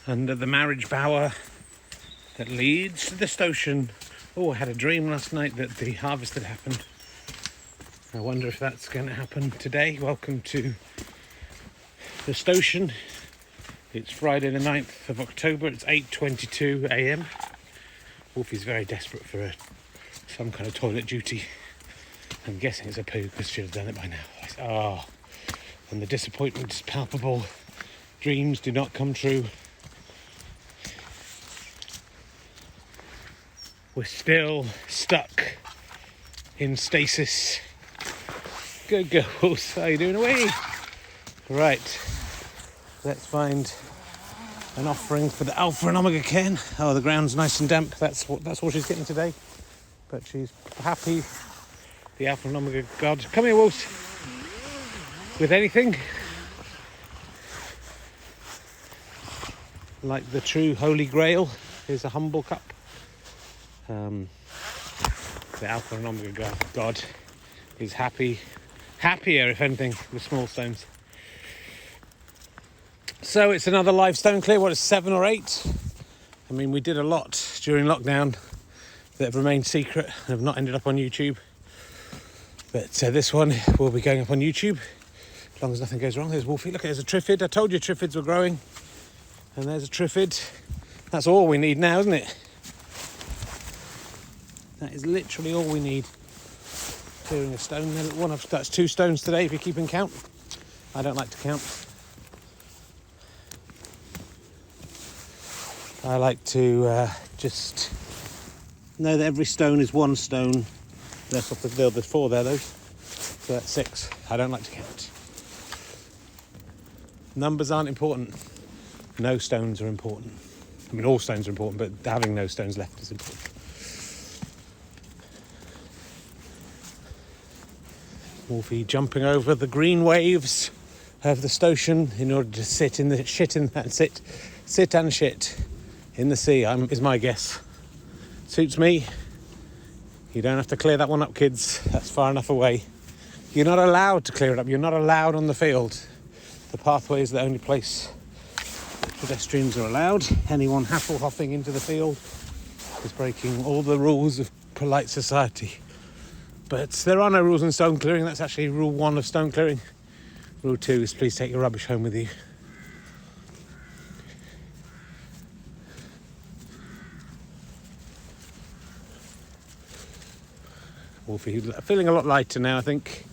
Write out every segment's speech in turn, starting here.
under the marriage bower that leads to the station. Oh, I had a dream last night that the harvest had happened. I wonder if that's going to happen today. Welcome to the station. It's Friday the 9th of October. It's 8:22 a.m. Wolfie's very desperate for some kind of toilet duty. I'm guessing it's a poo because she'd have done it by now. And the disappointment is palpable. Dreams do not come true. We're still stuck in stasis. Good girls, how are you doing away? Right, let's find an offering for the Alpha and Omega Ken. Oh, the ground's nice and damp. That's what she's getting today. But she's happy. The Alpha and Omega God. Come here, wolves. With anything. Like the true Holy Grail. Here's a humble cup. The Alpha and Omega God is happier, if anything, with small stones. So it's another live stone clear. What is 7 or 8? I mean, we did a lot during lockdown that have remained secret and have not ended up on YouTube. But this one will be going up on YouTube as long as nothing goes wrong. There's Wolfie. Look, there's a triffid. I told you triffids were growing. And there's a triffid. That's all we need now, isn't it? That is literally all we need. Clearing a stone. That's 2 stones today if you're keeping count. I don't like to count. I like to just know that every stone is 1 stone. There's 4 there though. So that's 6. I don't like to count. Numbers aren't important. No stones are important. I mean, all stones are important, but having no stones left is important. Wolfie jumping over the green waves of the station in order to sit in the sit and shit in the sea. Is my guess. Suits me. You don't have to clear that one up, kids. That's far enough away. You're not allowed to clear it up. You're not allowed on the field. The pathway is the only place pedestrians are allowed. Anyone Hasselhoffing into the field is breaking all the rules of polite society. But there are no rules in stone clearing. That's actually rule 1 of stone clearing. Rule 2 is please take your rubbish home with you. Wolfie feeling a lot lighter now, I think.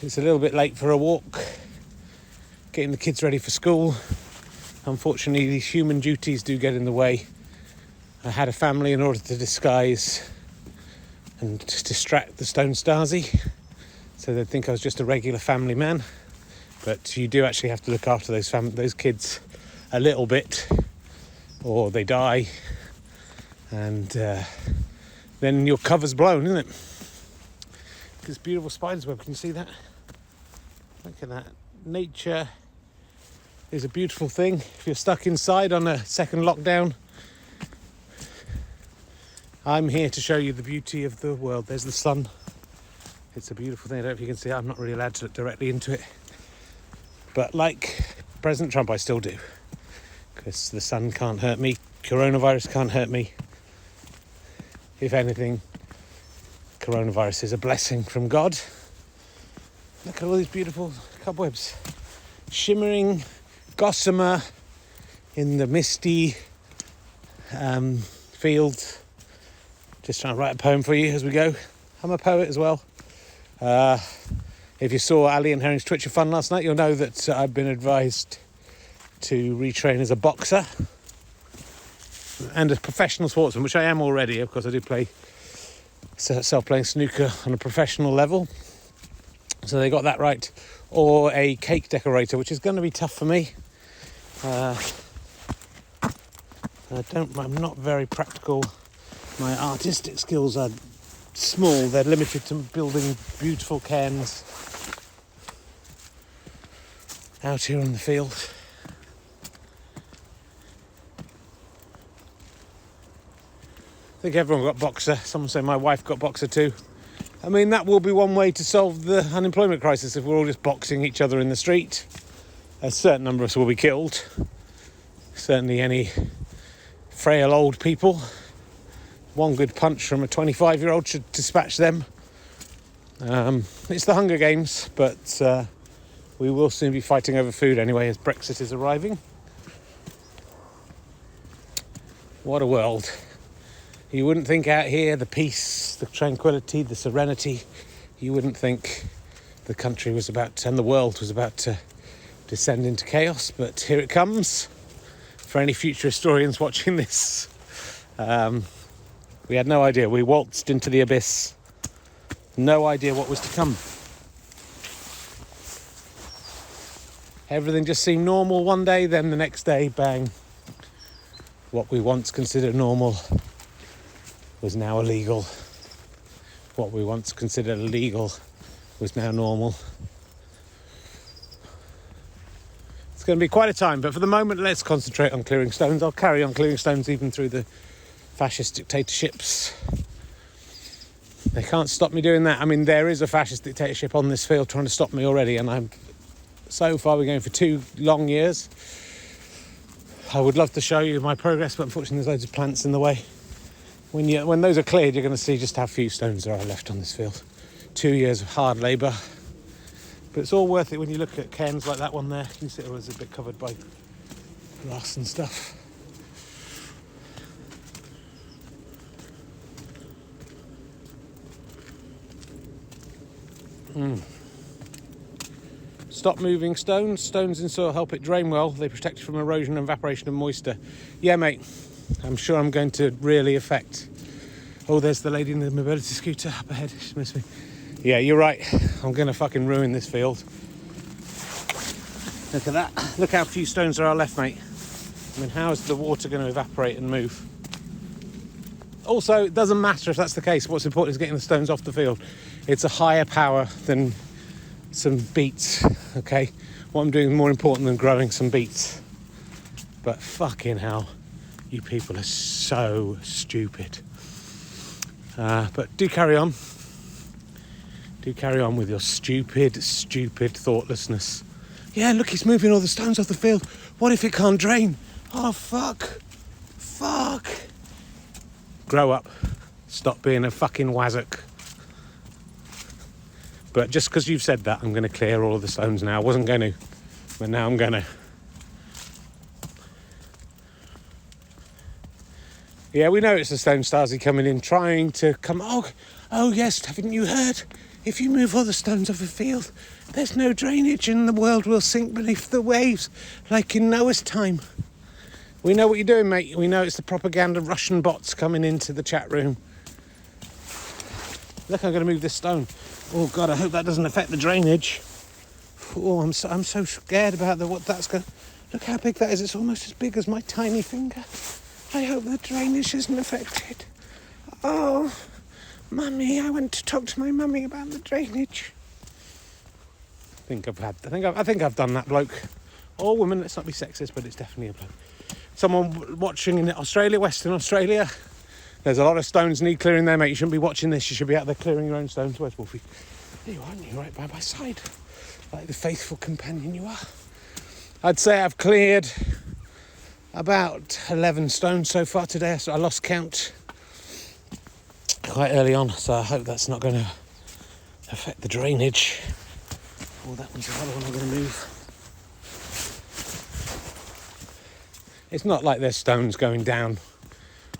It's a little bit late for a walk. Getting the kids ready for school. Unfortunately, these human duties do get in the way. I had a family in order to disguise and to distract the stone Stasi, so they'd think I was just a regular family man. But you do actually have to look after those kids a little bit, or they die, and then your cover's blown, isn't it? This beautiful spider's web, can you see that? Look at that. Nature is a beautiful thing. If you're stuck inside on a second lockdown, I'm here to show you the beauty of the world. There's the sun. It's a beautiful thing. I don't know if you can see it. I'm not really allowed to look directly into it. But like President Trump, I still do. Because the sun can't hurt me. Coronavirus can't hurt me. If anything, coronavirus is a blessing from God. Look at all these beautiful cobwebs. Shimmering gossamer in the misty field. Just trying to write a poem for you as we go. I'm a poet as well. If you saw Ali and Herring's Twitcher Fun last night, you'll know that I've been advised to retrain as a boxer and a professional sportsman, which I am already. Of course, I do play self-playing snooker on a professional level. So they got that right. Or a cake decorator, which is going to be tough for me. I'm not very practical. My artistic skills are small. They're limited to building beautiful cairns out here in the field. I think everyone got boxer. Someone say my wife got boxer too. I mean, that will be one way to solve the unemployment crisis if we're all just boxing each other in the street. A certain number of us will be killed. certainly any frail old people. One good punch from a 25-year-old should dispatch them. It's the Hunger Games, but we will soon be fighting over food anyway as Brexit is arriving. What a world. You wouldn't think out here the peace, the tranquility, the serenity, you wouldn't think the country was about to, and the world was about to descend into chaos, but here it comes. For any future historians watching this, we had no idea. We waltzed into the abyss. No idea what was to come. Everything just seemed normal one day, then the next day, bang. What we once considered normal was now illegal. What we once considered illegal was now normal. It's going to be quite a time, but for the moment, let's concentrate on clearing stones. I'll carry on clearing stones even through the fascist dictatorships. They can't stop me doing that. I mean, there is a fascist dictatorship on this field trying to stop me already, and so far we're going for 2 long years. I would love to show you my progress, but unfortunately there's loads of plants in the way. When those are cleared, you're going to see just how few stones there are left on this field. 2 years of hard labour. But it's all worth it when you look at cairns like that one there. You can see it was a bit covered by grass and stuff. Stop moving stones. Stones in soil help it drain well. They protect you from erosion and evaporation of moisture. Yeah, mate. I'm sure I'm going to really affect... Oh, there's the lady in the mobility scooter up ahead. She missed me. Yeah, you're right. I'm going to fucking ruin this field. Look at that. Look how few stones there are left, mate. I mean, how is the water going to evaporate and move? Also, it doesn't matter if that's the case. What's important is getting the stones off the field. It's a higher power than some beets, okay? What I'm doing is more important than growing some beets. But fucking hell, you people are so stupid. But do carry on. Do carry on with your stupid thoughtlessness. Yeah, look, he's moving all the stones off the field. What if it can't drain? Oh, fuck. Grow up. Stop being a fucking wazzock. But just because you've said that, I'm going to clear all of the stones now. I wasn't going to, but now I'm going to. Yeah, we know it's the Stone Stasi coming in, trying to come... Oh, yes, haven't you heard? If you move all the stones off the field, there's no drainage and the world will sink beneath the waves, like in Noah's time. We know what you're doing, mate. We know it's the propaganda Russian bots coming into the chat room. Look, I'm going to move this stone. Oh, God, I hope that doesn't affect the drainage. Oh, I'm so scared about what that's going to... Look how big that is. It's almost as big as my tiny finger. I hope the drainage isn't affected. Oh, Mummy, I went to talk to my mummy about the drainage. I think I've done that, bloke. Or woman, let's not be sexist, but it's definitely a bloke. Someone watching in Australia, Western Australia. There's a lot of stones need clearing there, mate. You shouldn't be watching this. You should be out there clearing your own stones. Where's Wolfie? There you are, aren't you? Right by my side. Like the faithful companion you are. I'd say I've cleared about 11 stones so far today. So I lost count quite early on. So I hope that's not going to affect the drainage. Oh, that one's another one I'm going to move. It's not like there's stones going down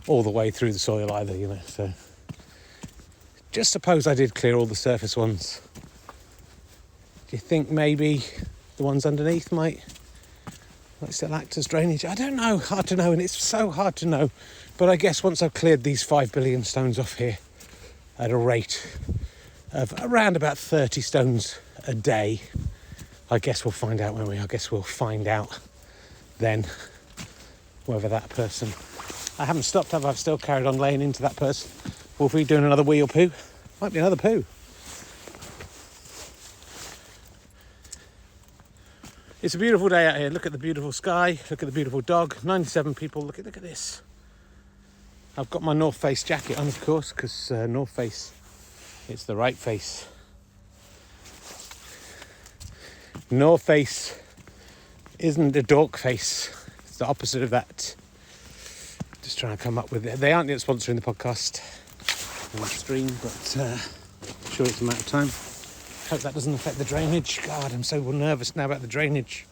all the way through the soil either, you know, so just suppose I did clear all the surface ones. Do you think maybe the ones underneath might still act as drainage? I don't know, hard to know, and it's so hard to know, but I guess once I've cleared these 5 billion stones off here at a rate of around about 30 stones a day, I guess we'll find out, won't we? I guess we'll find out then whether that person... I haven't stopped, have I? I've still carried on laying into that person. Wolfie doing another wee or poo? Might be another poo. It's a beautiful day out here. Look at the beautiful sky. Look at the beautiful dog. 97 people. Look at this. I've got my North Face jacket on, of course, because North Face, it's the right face. North Face isn't a dork face. It's the opposite of that. Just trying to come up with it. They aren't yet sponsoring the podcast on the stream, but I'm sure it's a matter of time. Hope that doesn't affect the drainage. God, I'm so nervous now about the drainage.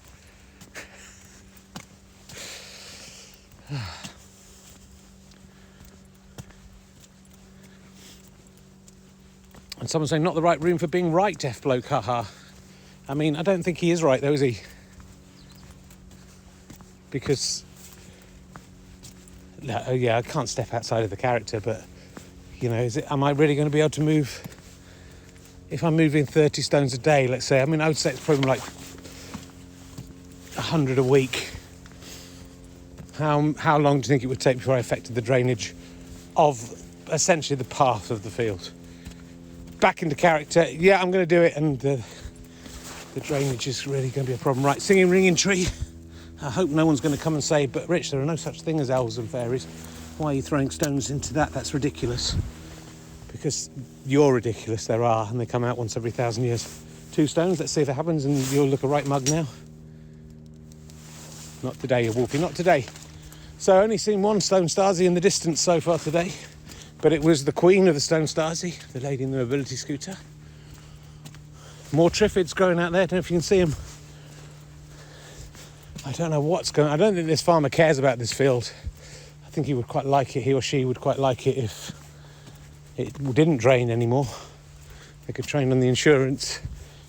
And someone's saying, not the right room for being right, F bloke, haha. I mean, I don't think he is right though, is he? Because, I can't step outside of the character, but, am I really going to be able to move? If I'm moving 30 stones a day, let's say, I would say it's probably like 100 a week. How long do you think it would take before I affected the drainage of essentially the path of the field? Back into character, yeah, I'm going to do it, and the drainage is really going to be a problem. Right, singing ringing tree. I hope no one's going to come and say, but Rich, there are no such thing as elves and fairies. Why are you throwing stones into that? That's ridiculous. Because you're ridiculous, there are, and they come out once every 1,000 years. 2 stones, let's see if it happens, and you'll look a right mug now. Not today, you're walking, not today. So only seen 1 stone Stasi in the distance so far today. But it was the queen of the stone Stasi, the lady in the mobility scooter. More triffids growing out there, I don't know if you can see them. I don't know what's going on. I don't think this farmer cares about this field. I think he would quite like it, he or she would quite like it if it didn't drain anymore. They could drain on the insurance,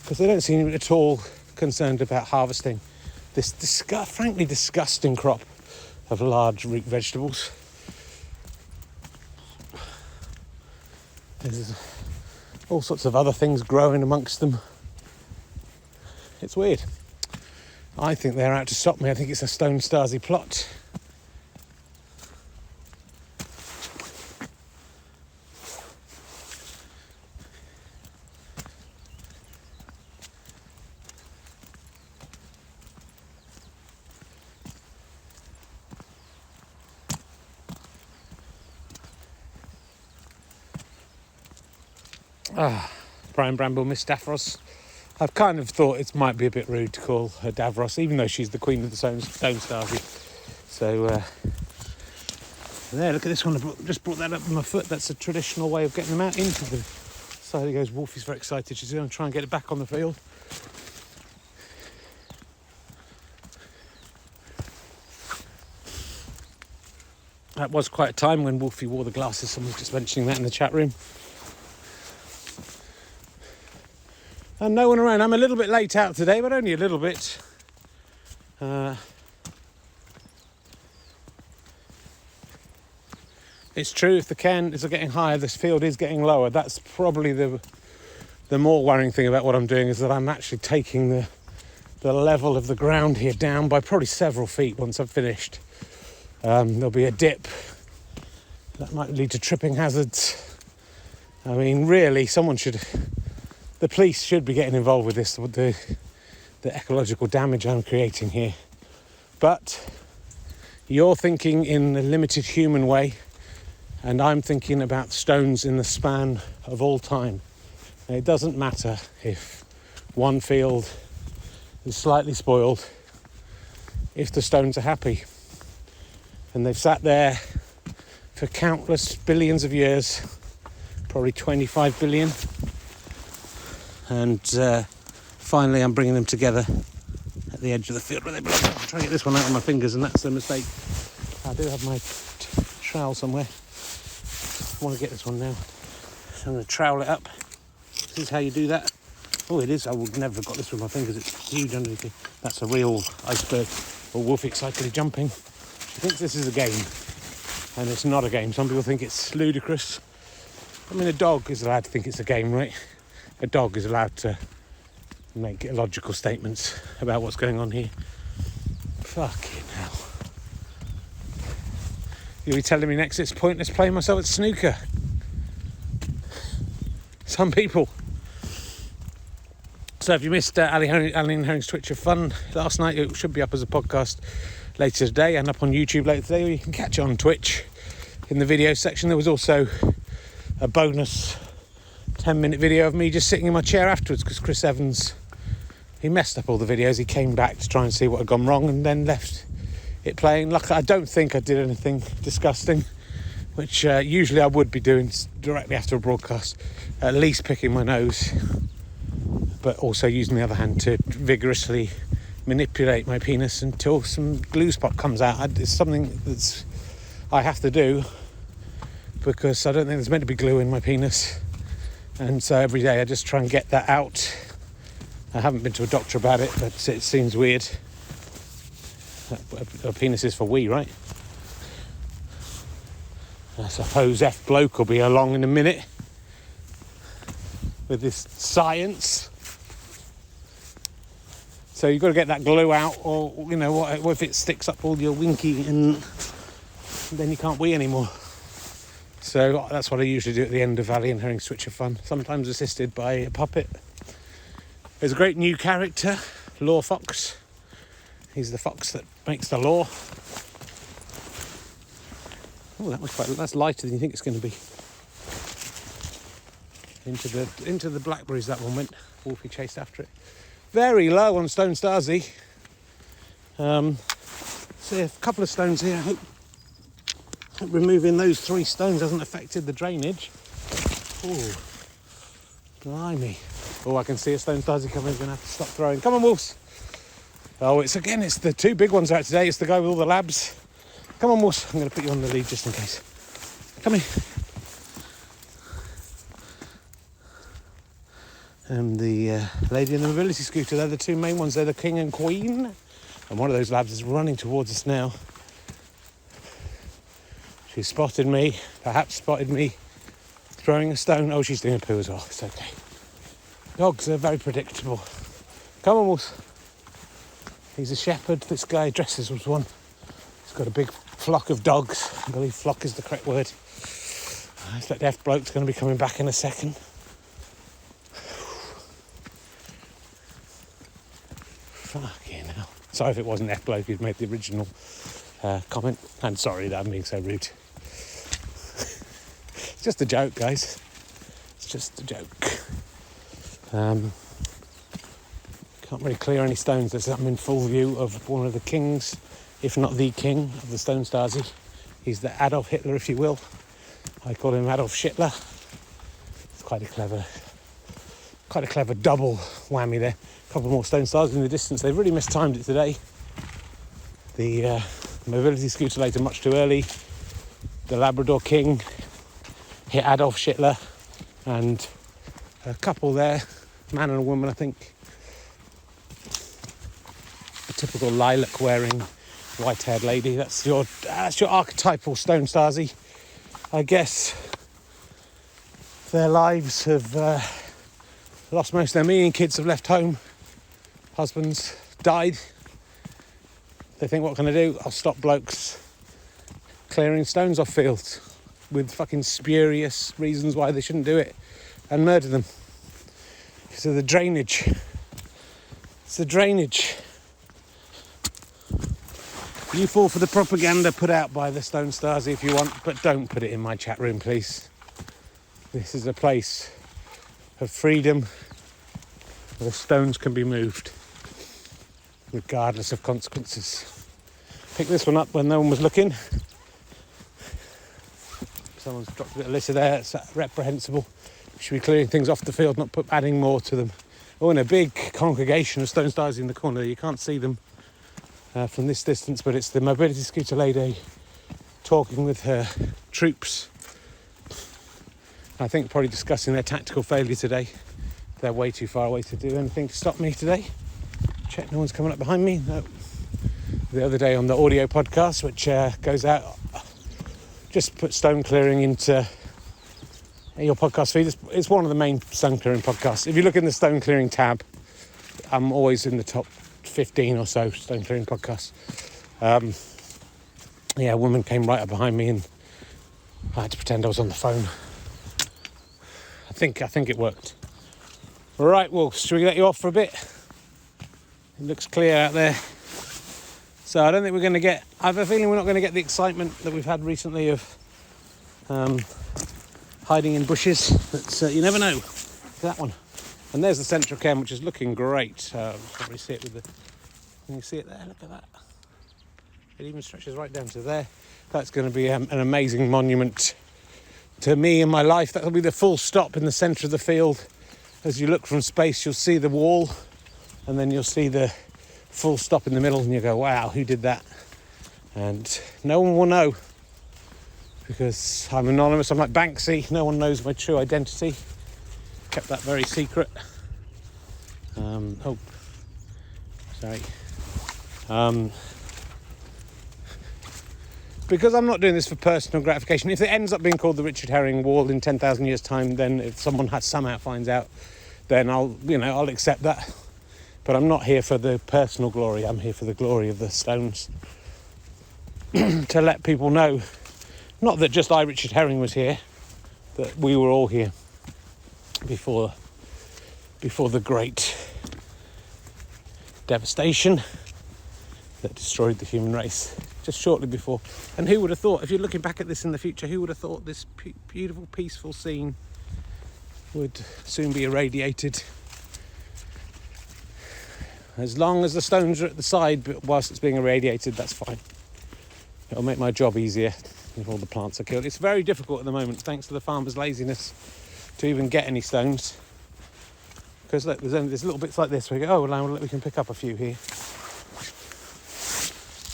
because they don't seem at all concerned about harvesting this frankly disgusting crop of large root vegetables. There's all sorts of other things growing amongst them. It's weird. I think they're out to stop me. I think it's a stone Stasi plot. Brian Bramble, Miss Davros. I've kind of thought it might be a bit rude to call her Davros, even though she's the queen of the stone Stasi. So, there, look at this one. I just brought that up with my foot. That's a traditional way of getting them out into the side. There goes Wolfie's very excited. She's going to try and get it back on the field. That was quite a time when Wolfie wore the glasses. Someone was just mentioning that in the chat room. And no one around. I'm a little bit late out today, but only a little bit. It's true, if the cairns are getting higher, this field is getting lower. That's probably the more worrying thing about what I'm doing, is that I'm actually taking the level of the ground here down by probably several feet once I've finished. There'll be a dip. That might lead to tripping hazards. I mean, really, the police should be getting involved with this, the ecological damage I'm creating here. But you're thinking in a limited human way, and I'm thinking about stones in the span of all time. And it doesn't matter if one field is slightly spoiled, if the stones are happy. And they've sat there for countless billions of years, probably 25 billion. And finally I'm bringing them together at the edge of the field where they belong. I'm trying to get this one out of my fingers, and that's the mistake. I do have my trowel somewhere. I want to get this one now. So I'm going to trowel it up. This is how you do that. Oh, it is. I would never have got this with my fingers. It's huge underneath it. That's a real iceberg. Or wolf excitedly jumping. She thinks this is a game. And it's not a game. Some people think it's ludicrous. I mean, a dog is allowed to think it's a game, right? A dog is allowed to make illogical statements about what's going on here. Fucking hell. You'll be telling me next it's pointless playing myself at snooker. Some people. So if you missed Ali and Herring's Twitch of Fun last night, it should be up as a podcast later today and up on YouTube later today, or you can catch it on Twitch in the video section. There was also a bonus 10-minute video of me just sitting in my chair afterwards, because Chris Evans, he messed up all the videos. He came back to try and see what had gone wrong and then left it playing. Luckily, I don't think I did anything disgusting, which usually I would be doing directly after a broadcast, at least picking my nose, but also using the other hand to vigorously manipulate my penis until some glue spot comes out. It's something I have to do because I don't think there's meant to be glue in my penis, and so every day I just try and get that out. I haven't been to a doctor about it, but it seems weird. A penis is for wee, right? I suppose F bloke will be along in a minute with this science. So you've got to get that glue out, or what if it sticks up all your winky and then you can't wee anymore. So that's what I usually do at the end of Valley and Herring Switch of Fun, sometimes assisted by a puppet. There's a great new character, Law Fox. He's the fox that makes the law. Oh, that's lighter than you think it's going to be. Into the blackberries that one went. Wolfie chased after it. Very low on Stone Stasi. See a couple of stones here. I hope removing those 3 stones hasn't affected the drainage. Oh, blimey. Oh, I can see a Stone Stasi coming. He's going to have to stop throwing. Come on, wolves. Oh, it's the 2 big ones out today. It's the guy with all the labs. Come on, wolves. I'm going to put you on the lead just in case. Come here. And the lady in the mobility scooter, they're the 2 main ones. They're the king and queen. And one of those labs is running towards us now. She spotted me, perhaps spotted me throwing a stone. Oh, she's doing a poo as well. It's okay. Dogs are very predictable. Come on, wolves. He's a shepherd. This guy dresses as one. He's got a big flock of dogs. I believe flock is the correct word. I expect F bloke's going to be coming back in a second. Fucking hell. Sorry if it wasn't F bloke who'd made the original comment. And sorry that I'm being so rude. It's just a joke, guys. It's just a joke. Can't really clear any stones. I'm in full view of one of the kings, if not the king of the Stone Stasi. He's the Adolf Hitler, if you will. I call him Adolf Schittler. It's quite a clever double whammy there. A couple more Stone Stasi in the distance. They've really mistimed it today. The mobility scooter later much too early. The Labrador King hit Adolf Schittler, and a couple there, man and a woman, I think. A typical lilac-wearing, white-haired lady. That's your archetypal Stone Stasi. I guess their lives have lost most of their meaning. Kids have left home. Husbands died. They think, what can I do? I'll stop blokes clearing stones off fields with fucking spurious reasons why they shouldn't do it, and murder them. So the drainage. It's the drainage. You fall for the propaganda put out by the Stone Stasi if you want, but don't put it in my chat room, please. This is a place of freedom where stones can be moved, regardless of consequences. Picked this one up when no one was looking. Someone's dropped a bit of litter there. It's reprehensible. We should be clearing things off the field, not adding more to them. Oh, and a big congregation of Stone Stasi in the corner. You can't see them from this distance, but it's the mobility scooter lady talking with her troops. I think probably discussing their tactical failure today. They're way too far away to do anything to stop me today. Check no one's coming up behind me. No. The other day on the audio podcast, which goes out, just put stone clearing into your podcast feed. It's one of the main stone clearing podcasts. If you look in the stone clearing tab, I'm always in the top 15 or so stone clearing podcasts. A woman came right up behind me and I had to pretend I was on the phone. I think it worked. Right, well, should we let you off for a bit? It looks clear out there. So I don't think we're going to get... I have a feeling we're not going to get the excitement that we've had recently of hiding in bushes. But you never know. That one. And there's the central cam, which is looking great. Can't really see it with the... Can you see it there? Look at that. It even stretches right down to there. That's going to be an amazing monument to me in my life. That'll be the full stop in the centre of the field. As you look from space, you'll see the wall, and then you'll see the full stop in the middle, and you go, wow, who did that? And no one will know, because I'm anonymous. I'm like Banksy. No one knows my true identity. Kept that very secret. Because I'm not doing this for personal gratification. If it ends up being called the Richard Herring Wall in 10,000 years' time, then if someone somehow finds out, then I'll accept that. But I'm not here for the personal glory. I'm here for the glory of the stones. To let people know, not that just I, Richard Herring, was here, that we were all here before the great devastation that destroyed the human race, just shortly before. And who would have thought, if you're looking back at this in the future, who would have thought this beautiful, peaceful scene would soon be irradiated? As long as the stones are at the side, but whilst it's being irradiated, that's fine. It'll make my job easier if all the plants are killed. It's very difficult at the moment, thanks to the farmers' laziness, to even get any stones. Because look, there's little bits like this where you go, oh, well, we can pick up a few here.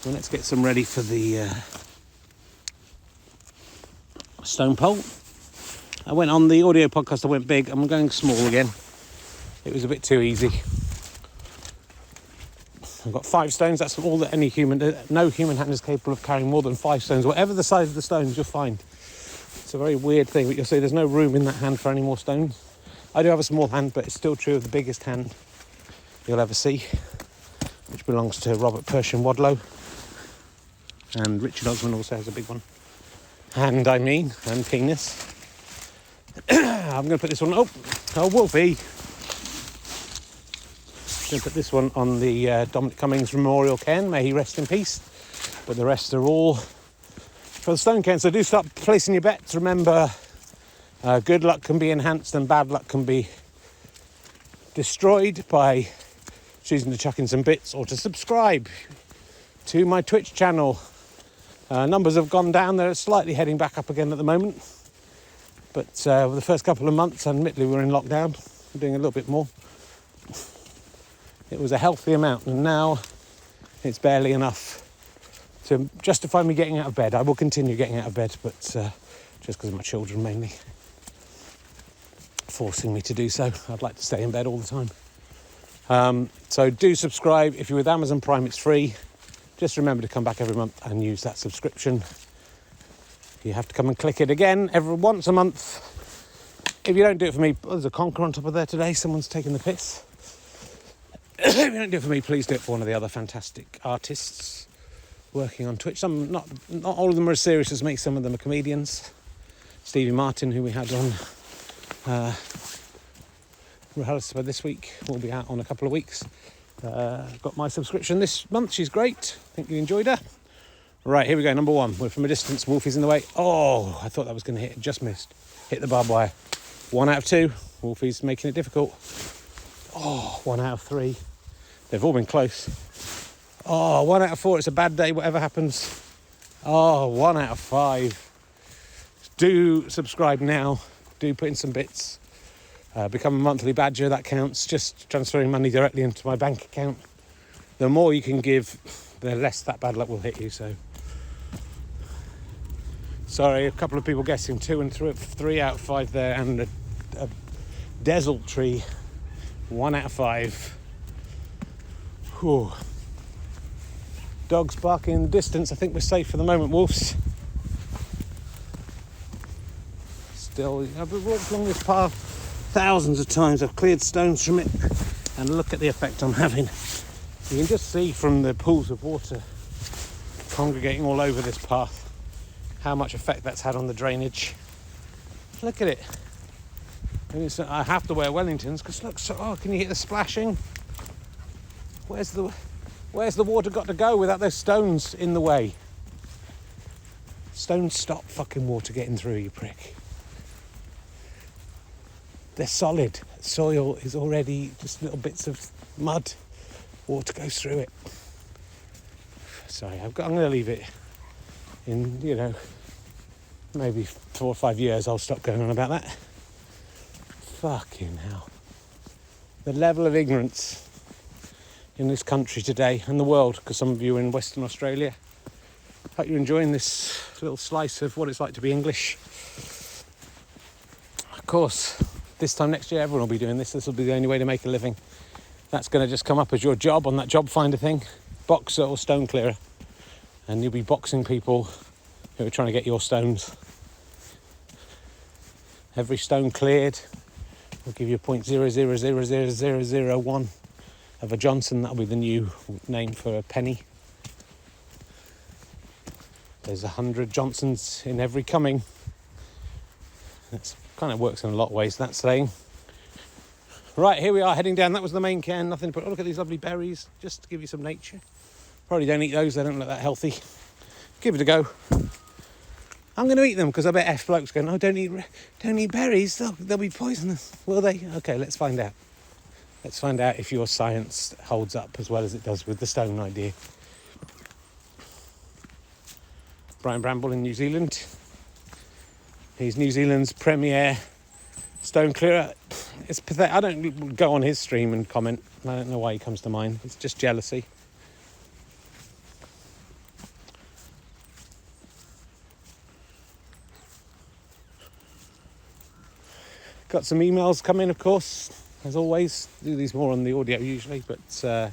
Well, let's get some ready for the stone pole. I went on the audio podcast, I went big. I'm going small again. It was a bit too easy. I've got 5 stones. That's all that no human hand is capable of carrying more than 5 stones. Whatever the size of the stones, you'll find. It's a very weird thing, but you'll see there's no room in that hand for any more stones. I do have a small hand, but it's still true of the biggest hand you'll ever see, which belongs to Robert Pershing Wadlow. And Richard Osman also has a big one. And penis. I'm going to put this one, Wolfie. I'm going to put this one on the Dominic Cummings Memorial Cairn. May he rest in peace. But the rest are all for the stone cairn. So do start placing your bets. Remember, good luck can be enhanced and bad luck can be destroyed by choosing to chuck in some bits or to subscribe to my Twitch channel. Numbers have gone down. They're slightly heading back up again at the moment. But over the first couple of months, admittedly, we were in lockdown. We're doing a little bit more. It was a healthy amount, and now it's barely enough to justify me getting out of bed. I will continue getting out of bed, but just because of my children mainly forcing me to do so. I'd like to stay in bed all the time. So do subscribe. If you're with Amazon Prime, it's free. Just remember to come back every month and use that subscription. You have to come and click it again once a month. If you don't do it for me, there's a conker on top of there today. Someone's taking the piss. If you don't do it for me, please do it for one of the other fantastic artists working on Twitch. Some, not all of them are as serious as me. Some of them are comedians. Stevie Martin, who we had on rehearsal this week, will be out on a couple of weeks. Got my subscription this month. She's great. I think you enjoyed her. Right, here we go. Number 1. We're from a distance. Wolfie's in the way. Oh, I thought that was going to hit. Just missed. Hit the barbed wire. 1 out of 2. Wolfie's making it difficult. Oh, 1 out of 3. They've all been close. Oh, 1 out of 4. It's a bad day, whatever happens. Oh, 1 out of 5. Do subscribe now. Do put in some bits. Become a monthly badger. That counts. Just transferring money directly into my bank account. The more you can give, the less that bad luck will hit you. So, sorry, a couple of people guessing 2 and 3 out of 5 there, and a desultory 1 out of 5. Whew. Dogs barking in the distance. I think we're safe for the moment, wolves. Still, I've walked along this path thousands of times. I've cleared stones from it, and look at the effect I'm having. You can just see from the pools of water congregating all over this path how much effect that's had on the drainage. Look at it. And I have to wear Wellingtons because look, can you hear the splashing? Where's the water got to go without those stones in the way? Stones stop fucking water getting through, you prick. They're solid. Soil is already just little bits of mud. Water goes through it. sorry, I'm going to leave it in, maybe 4 or 5 years I'll stop going on about that. Fucking hell. The level of ignorance in this country today and the world, because some of you are in Western Australia. Hope you're enjoying this little slice of what it's like to be English. Of course, this time next year everyone will be doing this. This will be the only way to make a living. That's going to just come up as your job on that job finder thing, boxer or stone clearer, and you'll be boxing people who are trying to get your stones. Every stone cleared will give you 0.000001 of a Johnson. That'll be the new name for a penny. There's 100 Johnsons in every coming. That kind of works in a lot of ways, that saying. Right, here we are heading down. That was the main cairn. Nothing but, look at these lovely berries, just to give you some nature. Probably don't eat those, they don't look that healthy. Give it a go. I'm going to eat them because I bet F blokes going, oh, don't eat berries, they'll be poisonous. Will they? Okay, let's find out. Let's find out if your science holds up as well as it does with the stone idea. Brian Bramble in New Zealand. He's New Zealand's premier stone clearer. It's pathetic. I don't go on his stream and comment. I don't know why he comes to mind. It's just jealousy. Got some emails coming, of course, as always. Do these more on the audio usually, but let's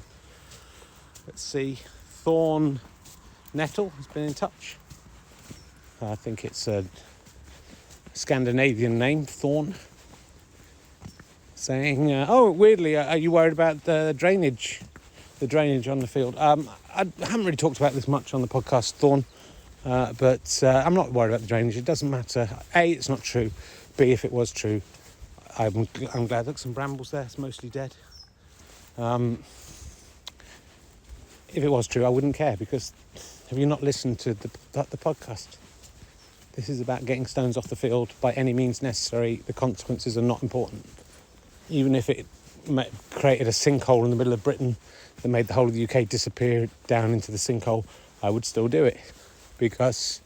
see. Thorn Nettle has been in touch. I think it's a Scandinavian name, Thorn. Saying, weirdly, are you worried about the drainage on the field? I haven't really talked about this much on the podcast, Thorn, but I'm not worried about the drainage. It doesn't matter. A, it's not true. B, if it was true, I'm glad. Look, some brambles there. It's mostly dead. If it was true, I wouldn't care, because have you not listened to the podcast? This is about getting stones off the field by any means necessary. The consequences are not important. Even if it created a sinkhole in the middle of Britain that made the whole of the UK disappear down into the sinkhole, I would still do it, because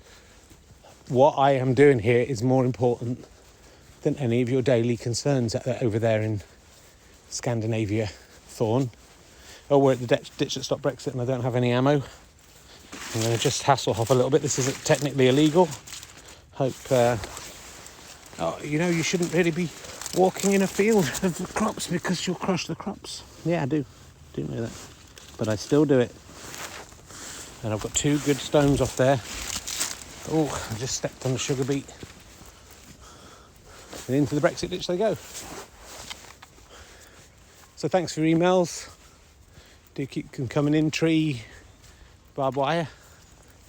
what I am doing here is more important than any of your daily concerns over there in Scandinavia, Thorn. Oh, we're at the ditch that stopped Brexit and I don't have any ammo. I'm going to just Hasselhoff a little bit. This isn't technically illegal. Hope, you shouldn't really be walking in a field of crops because you'll crush the crops. Yeah, I do know that. But I still do it. And I've got 2 good stones off there. Oh, I just stepped on the sugar beet. And into the Brexit ditch they go. So thanks for your emails. Do keep them coming in. Tree Barbed Wire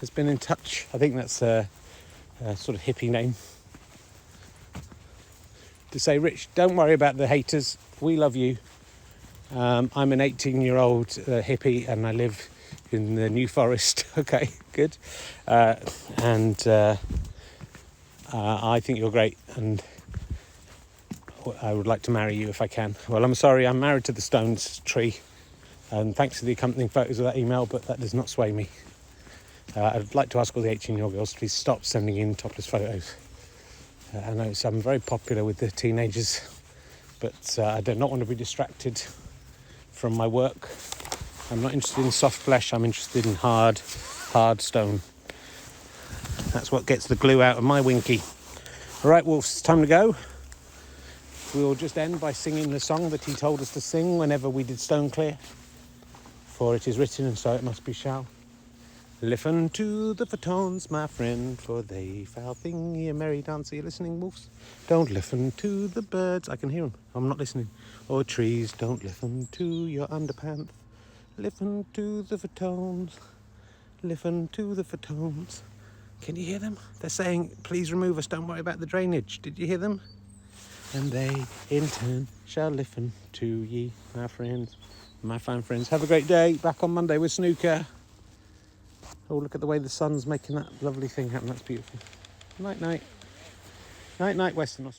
has been in touch. I think that's a sort of hippie name. To say, Rich, don't worry about the haters. We love you. I'm an 18-year-old hippie and I live in the New Forest. Okay, good. And I think you're great and I would like to marry you if I can. Well, I'm sorry, I'm married to the Stones tree. And thanks for the accompanying photos of that email, but that does not sway me. I'd like to ask all the 18-year-old girls to please stop sending in topless photos. I know I'm very popular with the teenagers, but I do not want to be distracted from my work. I'm not interested in soft flesh, I'm interested in hard stone. That's what gets the glue out of my winky. All right, Wolf, it's time to go. We'll just end by singing the song that he told us to sing whenever we did Stone Clear. For it is written, and so it must be shall. Listen to the tones, my friend, for they foul thing ye merry dance. Are you listening, wolves? Don't listen to the birds. I can hear them. I'm not listening. Or trees, don't listen to your underpants. Listen to the tones. Listen to the tones. Can you hear them? They're saying, please remove us, don't worry about the drainage. Did you hear them? And they, in turn, shall listen to ye, my friends, my fine friends. Have a great day. Back on Monday with snooker. Oh, look at the way the sun's making that lovely thing happen. That's beautiful. Night, night. Night, night, Western Australia.